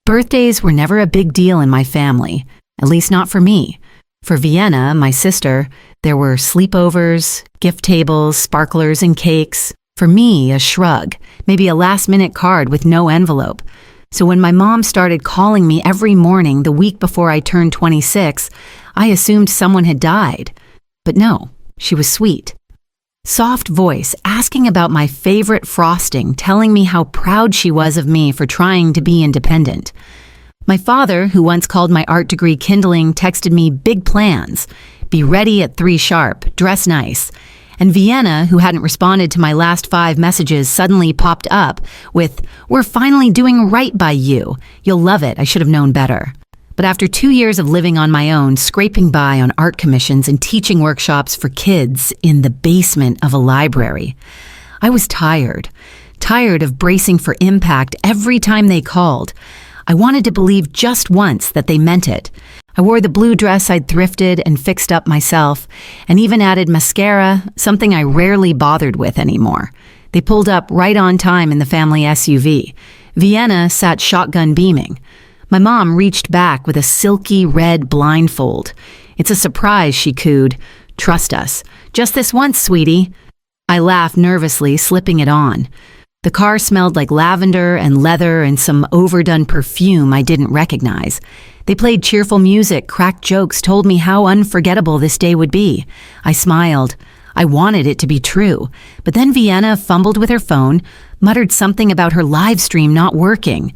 Birthdays were never a big deal in my family, at least not for me. For Vienna, my sister, there were sleepovers, gift tables, sparklers, and cakes. For me, a shrug, maybe a last-minute card with no envelope. So when my mom started calling me every morning the week before I turned 26, I assumed someone had died. But no, she was sweet. Soft voice, asking about my favorite frosting, telling me how proud she was of me for trying to be independent. My father, who once called my art degree kindling, texted me big plans. Be ready at 3 sharp, dress nice. And Vienna, who hadn't responded to my last 5 messages, suddenly popped up with, "We're finally doing right by you. You'll love it. I should have known better." But after 2 years of living on my own, scraping by on art commissions and teaching workshops for kids in the basement of a library, I was tired of bracing for impact every time they called. I wanted to believe just once that they meant it. I wore the blue dress I'd thrifted and fixed up myself, and even added mascara, something I rarely bothered with anymore. They pulled up right on time in the family SUV. Vienna sat shotgun beaming. My mom reached back with a silky red blindfold. "It's a surprise," she cooed. "Trust us. Just this once, sweetie." I laughed nervously, slipping it on. The car smelled like lavender and leather and some overdone perfume I didn't recognize. They played cheerful music, cracked jokes, told me how unforgettable this day would be. I smiled. I wanted it to be true. But then Vienna fumbled with her phone, muttered something about her live stream not working.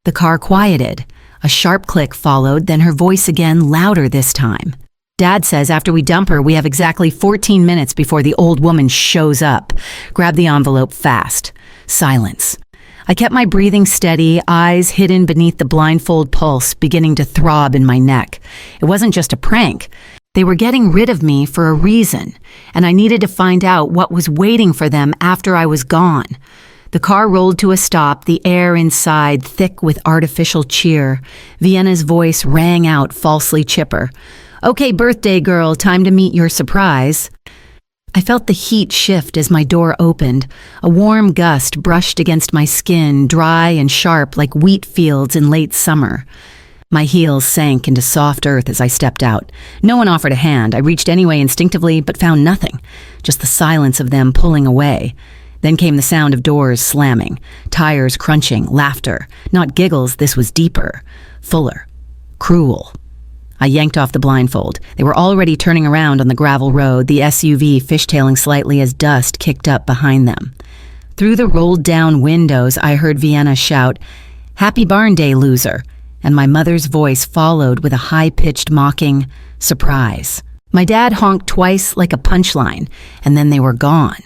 The car quieted. A sharp click followed, then her voice again, louder this time. "Dad says after we dump her, we have exactly 14 minutes before the old woman shows up. Grab the envelope fast." Silence. I kept my breathing steady, eyes hidden beneath the blindfold pulse beginning to throb in my neck. It wasn't just a prank. They were getting rid of me for a reason, and I needed to find out what was waiting for them after I was gone. The car rolled to a stop, the air inside thick with artificial cheer. Vienna's voice rang out, falsely chipper. "Okay, birthday girl, time to meet your surprise." I felt the heat shift as my door opened. A warm gust brushed against my skin, dry and sharp like wheat fields in late summer. My heels sank into soft earth as I stepped out. No one offered a hand. I reached anyway instinctively, but found nothing. Just the silence of them pulling away. Then came the sound of doors slamming, tires crunching, laughter. Not giggles, this was deeper, fuller, cruel. I yanked off the blindfold. They were already turning around on the gravel road, the SUV fishtailing slightly as dust kicked up behind them. Through the rolled-down windows, I heard Vienna shout, "Happy Barn Day, loser," and my mother's voice followed with a high-pitched mocking, "Surprise." My dad honked twice like a punchline, and then they were gone.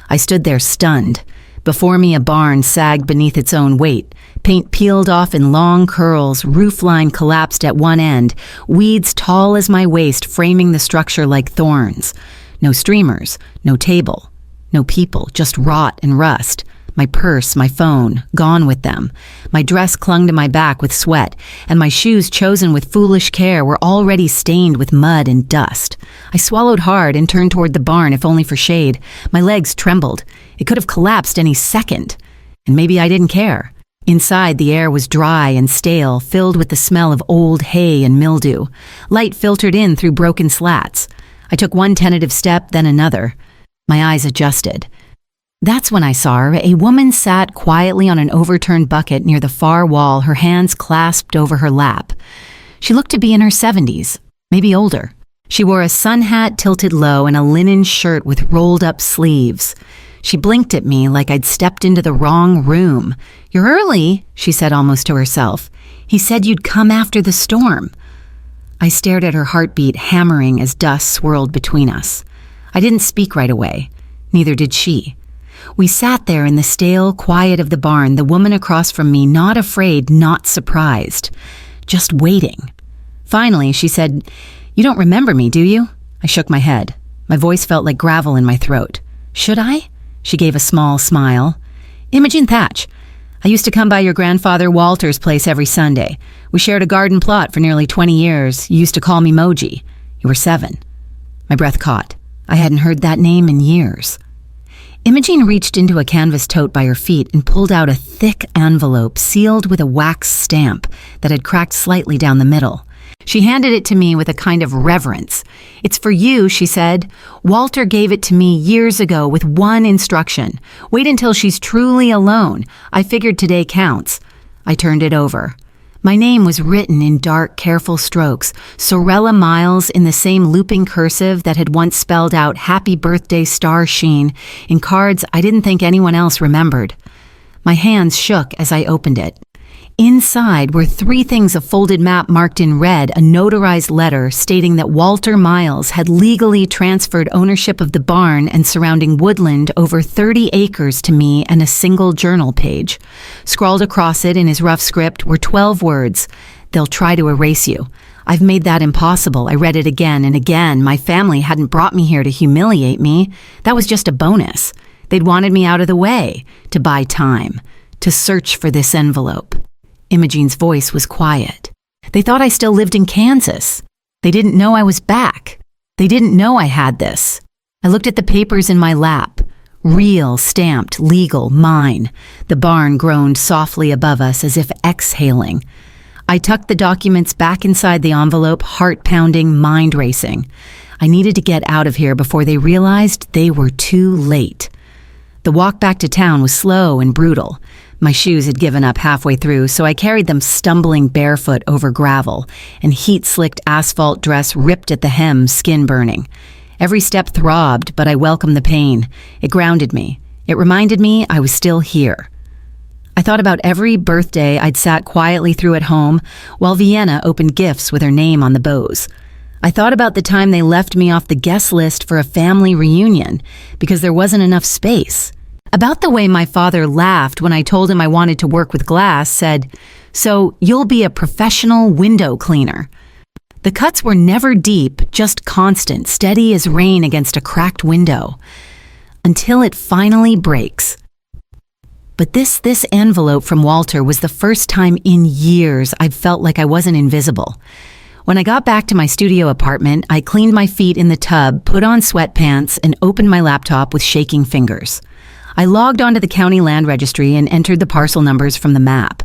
I stood there stunned. Before me, a barn sagged beneath its own weight. Paint peeled off in long curls, roofline collapsed at one end, weeds tall as my waist framing the structure like thorns. No streamers, no table, no people, just rot and rust. My purse, my phone, gone with them. My dress clung to my back with sweat, and my shoes chosen with foolish care were already stained with mud and dust. I swallowed hard and turned toward the barn, if only for shade. My legs trembled. It could have collapsed any second. And maybe I didn't care. Inside, the air was dry and stale, filled with the smell of old hay and mildew. Light filtered in through broken slats. I took one tentative step, then another. My eyes adjusted. That's when I saw her. A woman sat quietly on an overturned bucket near the far wall, her hands clasped over her lap. She looked to be in her 70s, maybe older. She wore a sun hat tilted low and a linen shirt with rolled-up sleeves. She blinked at me like I'd stepped into the wrong room. "You're early," she said almost to herself. "He said you'd come after the storm." I stared at her heartbeat hammering as dust swirled between us. I didn't speak right away. Neither did she. We sat there in the stale quiet of the barn, the woman across from me not afraid, not surprised, just waiting. Finally, she said, "You don't remember me, do you?" I shook my head. My voice felt like gravel in my throat. "Should I?" She gave a small smile. "Imogen Thatch. I used to come by your grandfather Walter's place every Sunday. We shared a garden plot for nearly 20 years. You used to call me Moji. You were 7. My breath caught. I hadn't heard that name in years. Imogene reached into a canvas tote by her feet and pulled out a thick envelope sealed with a wax stamp that had cracked slightly down the middle. She handed it to me with a kind of reverence. "It's for you," she said. "Walter gave it to me years ago with one instruction. Wait until she's truly alone. I figured today counts." I turned it over. My name was written in dark, careful strokes, Sorella Miles in the same looping cursive that had once spelled out "Happy Birthday Star Sheen" in cards I didn't think anyone else remembered. My hands shook as I opened it. Inside were 3 things: a folded map marked in red, a notarized letter stating that Walter Miles had legally transferred ownership of the barn and surrounding woodland over 30 acres to me, and a single journal page. Scrawled across it in his rough script were 12 words: "They'll try to erase you. I've made that impossible." I read it again and again. My family hadn't brought me here to humiliate me. That was just a bonus. They'd wanted me out of the way, to buy time, to search for this envelope. Imogene's voice was quiet. They thought I still lived in Kansas. They didn't know I was back. They didn't know I had this. I looked at the papers in my lap. Real, stamped, legal, mine. The barn groaned softly above us as if exhaling. I tucked the documents back inside the envelope, heart pounding, mind racing. I needed to get out of here before they realized they were too late. The walk back to town was slow and brutal. My shoes had given up halfway through, so I carried them stumbling barefoot over gravel, and heat-slicked asphalt dress ripped at the hem, skin burning. Every step throbbed, but I welcomed the pain. It grounded me. It reminded me I was still here. I thought about every birthday I'd sat quietly through at home while Vienna opened gifts with her name on the bows. I thought about the time they left me off the guest list for a family reunion because there wasn't enough space. About the way my father laughed when I told him I wanted to work with glass, said, "So you'll be a professional window cleaner." The cuts were never deep, just constant, steady as rain against a cracked window, until it finally breaks. But this envelope from Walter was the first time in years I'd felt like I wasn't invisible. When I got back to my studio apartment, I cleaned my feet in the tub, put on sweatpants, and opened my laptop with shaking fingers. I logged onto the county land registry and entered the parcel numbers from the map.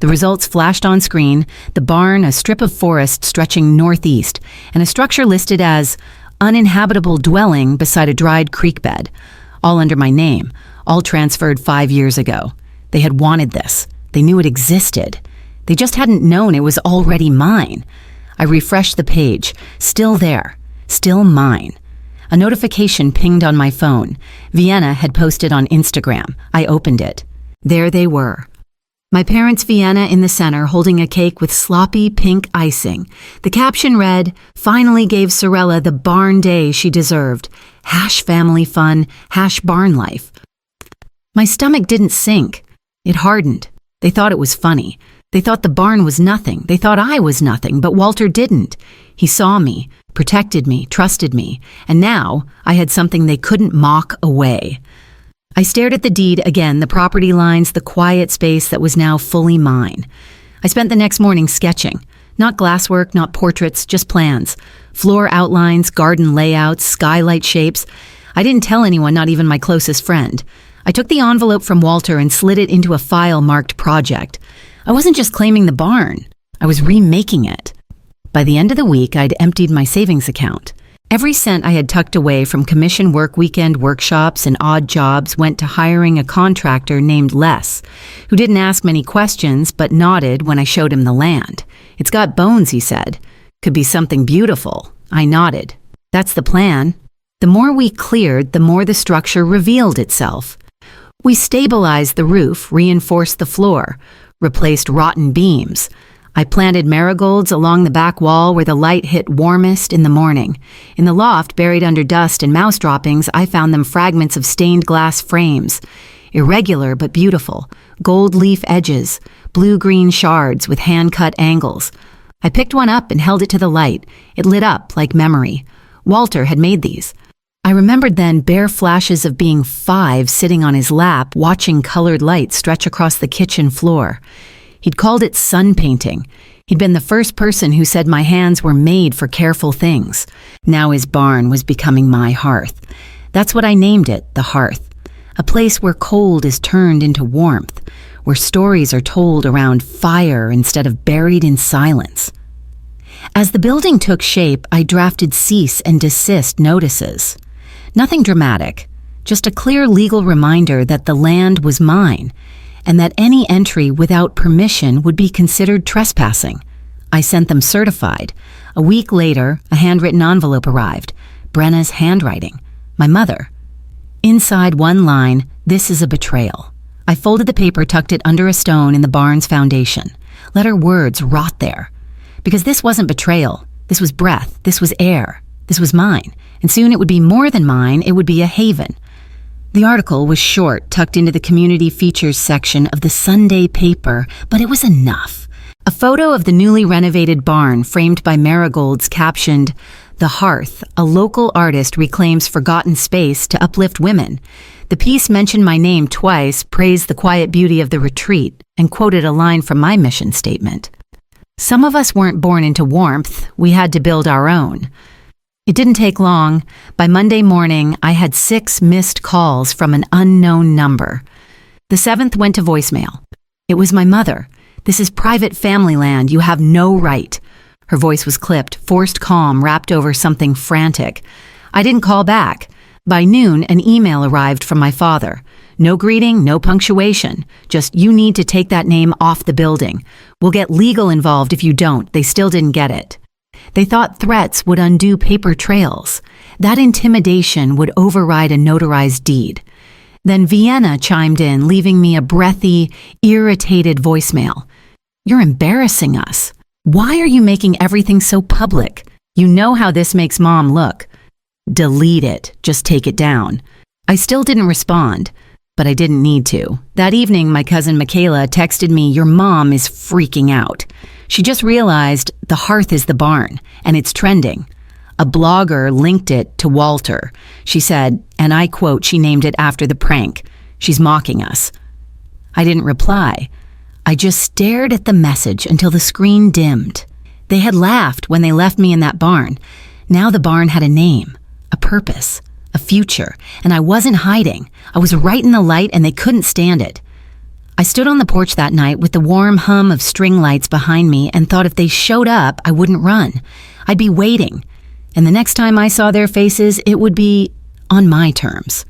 The results flashed on screen: the barn, a strip of forest stretching northeast, and a structure listed as uninhabitable dwelling beside a dried creek bed, all under my name, all transferred 5 years ago. They had wanted this. They knew it existed. They just hadn't known it was already mine. I refreshed the page. Still there. Still mine. A notification pinged on my phone. Vienna had posted on Instagram. I opened it. There they were. My parents' Vienna in the center, holding a cake with sloppy pink icing. The caption read, "Finally gave Sorella the barn day she deserved. #family fun, #barn life." My stomach didn't sink. It hardened. They thought it was funny. They thought the barn was nothing. They thought I was nothing, but Walter didn't. He saw me, protected me, trusted me, and now I had something they couldn't mock away. I stared at the deed again, the property lines, the quiet space that was now fully mine. I spent the next morning sketching. Not glasswork, not portraits, just plans. Floor outlines, garden layouts, skylight shapes. I didn't tell anyone, not even my closest friend. I took the envelope from Walter and slid it into a file marked project. I wasn't just claiming the barn. I was remaking it. By the end of the week, I'd emptied my savings account. Every cent I had tucked away from commission work weekend workshops and odd jobs went to hiring a contractor named Les, who didn't ask many questions but nodded when I showed him the land. "It's got bones," he said. "Could be something beautiful." I nodded. "That's the plan." The more we cleared, the more the structure revealed itself. We stabilized the roof, reinforced the floor, replaced rotten beams. I planted marigolds along the back wall where the light hit warmest in the morning. In the loft, buried under dust and mouse droppings, I found them fragments of stained glass frames. Irregular but beautiful, gold leaf edges, blue-green shards with hand-cut angles. I picked one up and held it to the light. It lit up like memory. Walter had made these. I remembered then bare flashes of being 5 sitting on his lap watching colored light stretch across the kitchen floor. He'd called it sun painting. He'd been the first person who said my hands were made for careful things. Now his barn was becoming my hearth. That's what I named it, the hearth. a place where cold is turned into warmth, where stories are told around fire instead of buried in silence. As the building took shape, I drafted cease and desist notices. Nothing dramatic, just a clear legal reminder that the land was mine, and that any entry without permission would be considered trespassing. I sent them certified. A week later, a handwritten envelope arrived. Brenna's handwriting. My mother. Inside one line, "This is a betrayal." I folded the paper, tucked it under a stone in the barn's foundation. Let her words rot there. Because this wasn't betrayal. This was breath. This was air. This was mine. And soon it would be more than mine. It would be a haven. The article was short, tucked into the community features section of the Sunday paper, but it was enough. A photo of the newly renovated barn, framed by marigolds, captioned, "The Hearth, a local artist reclaims forgotten space to uplift women." The piece mentioned my name twice, praised the quiet beauty of the retreat, and quoted a line from my mission statement. Some of us weren't born into warmth. We had to build our own. It didn't take long. By Monday morning, I had 6 missed calls from an unknown number. The 7th went to voicemail. It was my mother. "This is private family land. You have no right." Her voice was clipped, forced calm wrapped over something frantic. I didn't call back. By noon, an email arrived from my father. No greeting, no punctuation. Just, "You need to take that name off the building. We'll get legal involved if you don't." They still didn't get it. They thought threats would undo paper trails. That intimidation would override a notarized deed. Then Vienna chimed in, leaving me a breathy, irritated voicemail. "You're embarrassing us. Why are you making everything so public? You know how this makes Mom look." "Delete it. Just take it down." I still didn't respond, but I didn't need to. That evening, my cousin Michaela texted me, "Your mom is freaking out. She just realized the hearth is the barn, and it's trending." A blogger linked it to Walter. She said, and I quote, she named it after the prank, "She's mocking us." I didn't reply. I just stared at the message until the screen dimmed. They had laughed when they left me in that barn. Now the barn had a name, a purpose, a future, and I wasn't hiding. I was right in the light, and they couldn't stand it. I stood on the porch that night with the warm hum of string lights behind me and thought if they showed up, I wouldn't run. I'd be waiting. And the next time I saw their faces, it would be on my terms.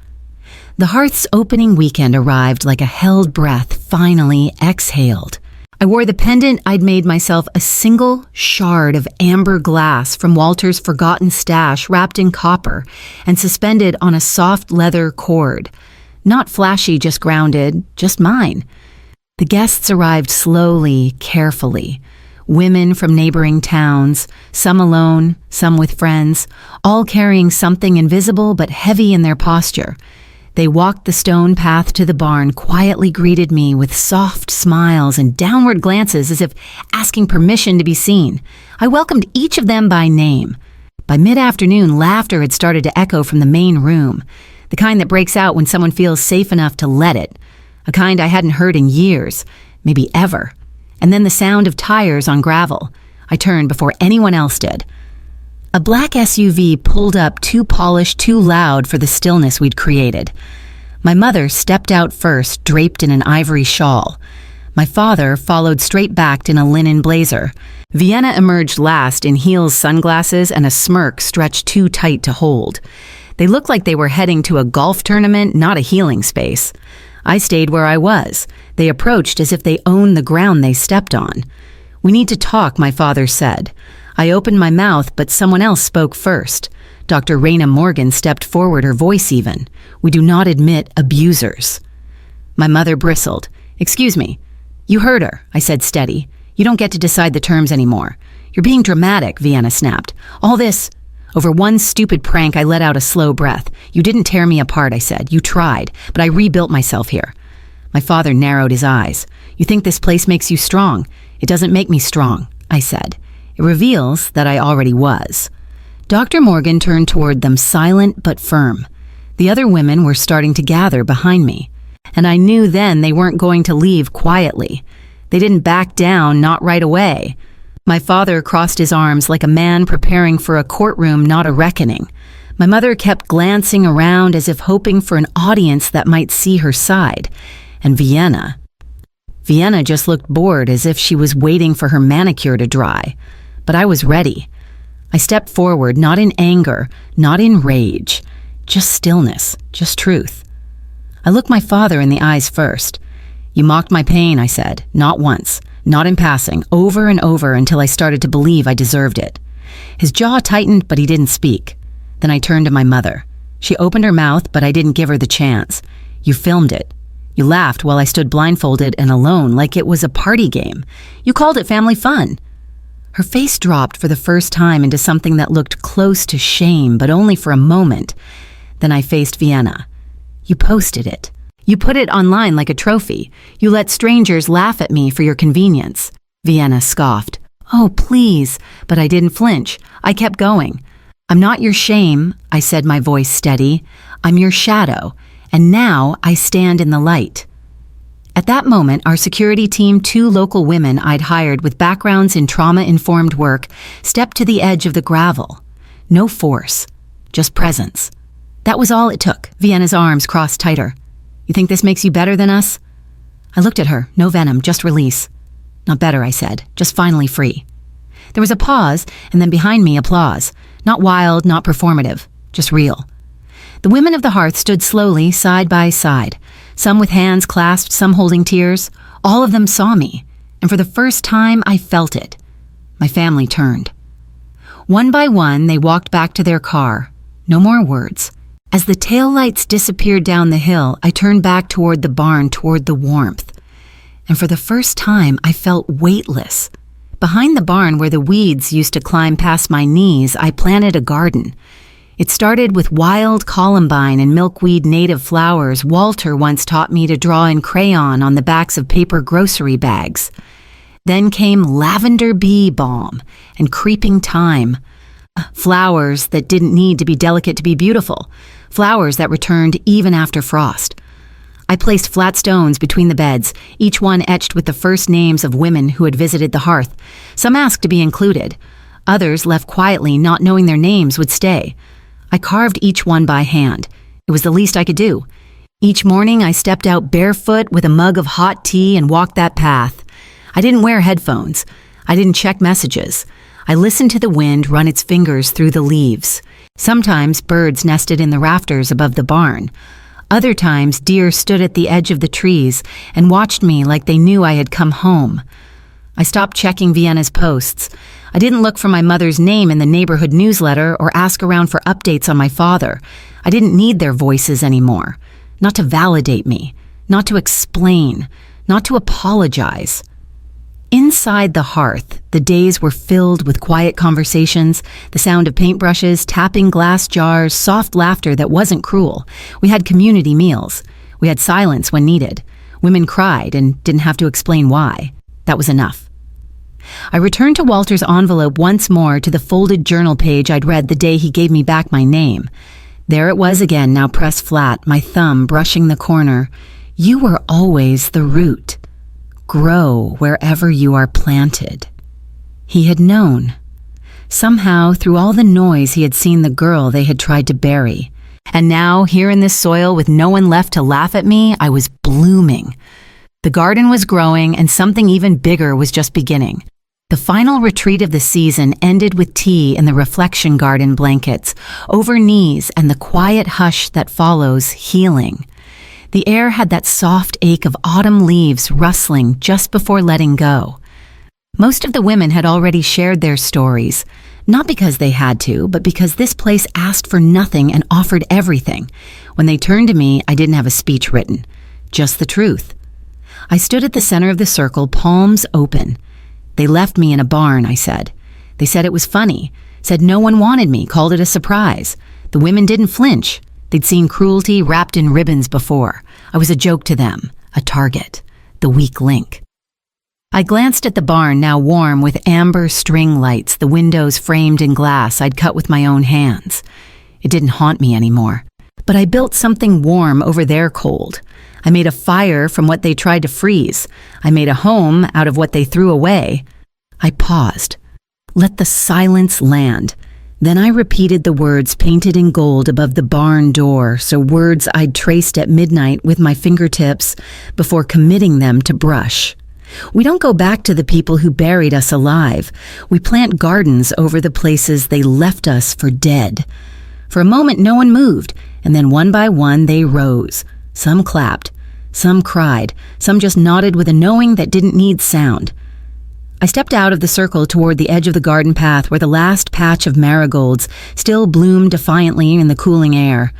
The hearth's opening weekend arrived like a held breath finally exhaled. I wore the pendant I'd made myself, a single shard of amber glass from Walter's forgotten stash wrapped in copper and suspended on a soft leather cord. Not flashy, just grounded, just mine. The guests arrived slowly, carefully. Women from neighboring towns, some alone, some with friends, all carrying something invisible but heavy in their posture. They walked the stone path to the barn, quietly greeted me with soft smiles and downward glances as if asking permission to be seen. I welcomed each of them by name. By mid-afternoon, laughter had started to echo from the main room, the kind that breaks out when someone feels safe enough to let it, a kind I hadn't heard in years, maybe ever. And then the sound of tires on gravel. I turned before anyone else did. A black SUV pulled up, too polished, too loud for the stillness we'd created. My mother stepped out first, draped in an ivory shawl. My father followed straight-backed in a linen blazer. Vienna emerged last in heels, sunglasses, and a smirk stretched too tight to hold. They looked like they were heading to a golf tournament, not a healing space. I stayed where I was. They approached as if they owned the ground they stepped on. "We need to talk," my father said. I opened my mouth, but someone else spoke first. Dr. Raina Morgan stepped forward, her voice even. "We do not admit abusers." My mother bristled. "Excuse me." "You heard her," I said steady. "You don't get to decide the terms anymore." "You're being dramatic," Vienna snapped. "All this..." Over one stupid prank, I let out a slow breath. "You didn't tear me apart," I said. "You tried, but I rebuilt myself here." My father narrowed his eyes. "You think this place makes you strong? It doesn't make me strong," I said. "It reveals that I already was." Dr. Morgan turned toward them, silent but firm. The other women were starting to gather behind me, and I knew then they weren't going to leave quietly. They didn't back down, not right away. My father crossed his arms like a man preparing for a courtroom, not a reckoning. My mother kept glancing around as if hoping for an audience that might see her side. And Vienna just looked bored, as if she was waiting for her manicure to dry. But I was ready. I stepped forward, not in anger, not in rage, just stillness, just truth. I looked my father in the eyes first. "You mocked my pain," I said, not once, not in passing, over and over until I started to believe I deserved it. His jaw tightened, but he didn't speak. Then I turned to my mother. She opened her mouth, but I didn't give her the chance. "You filmed it. You laughed while I stood blindfolded and alone like it was a party game. You called it family fun." Her face dropped for the first time into something that looked close to shame, but only for a moment. Then I faced Vienna. "You posted it. You put it online like a trophy. You let strangers laugh at me for your convenience." Vienna scoffed. "Oh, please," but I didn't flinch. I kept going. "I'm not your shame," I said, my voice steady. "I'm your shadow, and now I stand in the light." At that moment, our security team, 2 local women I'd hired with backgrounds in trauma-informed work, stepped to the edge of the gravel. No force, just presence. That was all it took. Vienna's arms crossed tighter. "You think this makes you better than us?" I looked at her. No venom, just release. "Not better," I said, "just finally free." There was a pause, and then behind me, applause. Not wild, not performative, just real. The women of the hearth stood slowly, side by side, some with hands clasped, some holding tears. All of them saw me, and for the first time, I felt it. My family turned. One by one, they walked back to their car. No more words. As the taillights disappeared down the hill, I turned back toward the barn, toward the warmth. And for the first time, I felt weightless. Behind the barn, where the weeds used to climb past my knees, I planted a garden. It started with wild columbine and milkweed native flowers Walter once taught me to draw in crayon on the backs of paper grocery bags. Then came lavender bee balm and creeping thyme. Flowers that didn't need to be delicate to be beautiful. Flowers that returned even after frost. I placed flat stones between the beds, each one etched with the first names of women who had visited the hearth. Some asked to be included. Others, left quietly, not knowing their names, would stay. I carved each one by hand. It was the least I could do. Each morning, I stepped out barefoot with a mug of hot tea and walked that path. I didn't wear headphones. I didn't check messages. I listened to the wind run its fingers through the leaves. Sometimes birds nested in the rafters above the barn. Other times, deer stood at the edge of the trees and watched me like they knew I had come home. I stopped checking Vienna's posts. I didn't look for my mother's name in the neighborhood newsletter or ask around for updates on my father. I didn't need their voices anymore. Not to validate me, not to explain, not to apologize. Inside the hearth, the days were filled with quiet conversations, the sound of paintbrushes, tapping glass jars, soft laughter that wasn't cruel. We had community meals. We had silence when needed. Women cried and didn't have to explain why. That was enough. I returned to Walter's envelope once more, to the folded journal page I'd read the day he gave me back my name. There it was again, now pressed flat, my thumb brushing the corner. "You were always the root. Grow wherever you are planted." He had known. Somehow, through all the noise, he had seen the girl they had tried to bury. And now, here in this soil with no one left to laugh at me, I was blooming. The garden was growing, and something even bigger was just beginning. The final retreat of the season ended with tea in the reflection garden blankets, over knees, and the quiet hush that follows healing. The air had that soft ache of autumn leaves rustling just before letting go. Most of the women had already shared their stories, not because they had to, but because this place asked for nothing and offered everything. When they turned to me, I didn't have a speech written, just the truth. I stood at the center of the circle, palms open. "They left me in a barn," I said. "They said it was funny, said no one wanted me, called it a surprise. The women didn't flinch. They'd seen cruelty wrapped in ribbons before. I was a joke to them, a target, the weak link." I glanced at the barn, now warm with amber string lights, the windows framed in glass I'd cut with my own hands. It didn't haunt me anymore. But I built something warm over their cold. I made a fire from what they tried to freeze. I made a home out of what they threw away. I paused. Let the silence land. Then I repeated the words painted in gold above the barn door, so words I'd traced at midnight with my fingertips before committing them to brush. We don't go back to the people who buried us alive. We plant gardens over the places they left us for dead. For a moment, no one moved, and then one by one they rose. Some clapped, some cried, some just nodded with a knowing that didn't need sound. I stepped out of the circle toward the edge of the garden path where the last patch of marigolds still bloomed defiantly in the cooling air.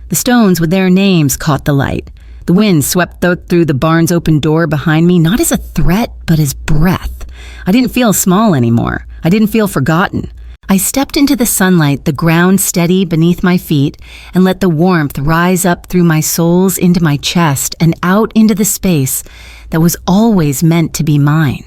The stones with their names caught the light. The wind swept through the barn's open door behind me, not as a threat, but as breath. I didn't feel small anymore. I didn't feel forgotten. I stepped into the sunlight, the ground steady beneath my feet, and let the warmth rise up through my soles into my chest and out into the space that was always meant to be mine.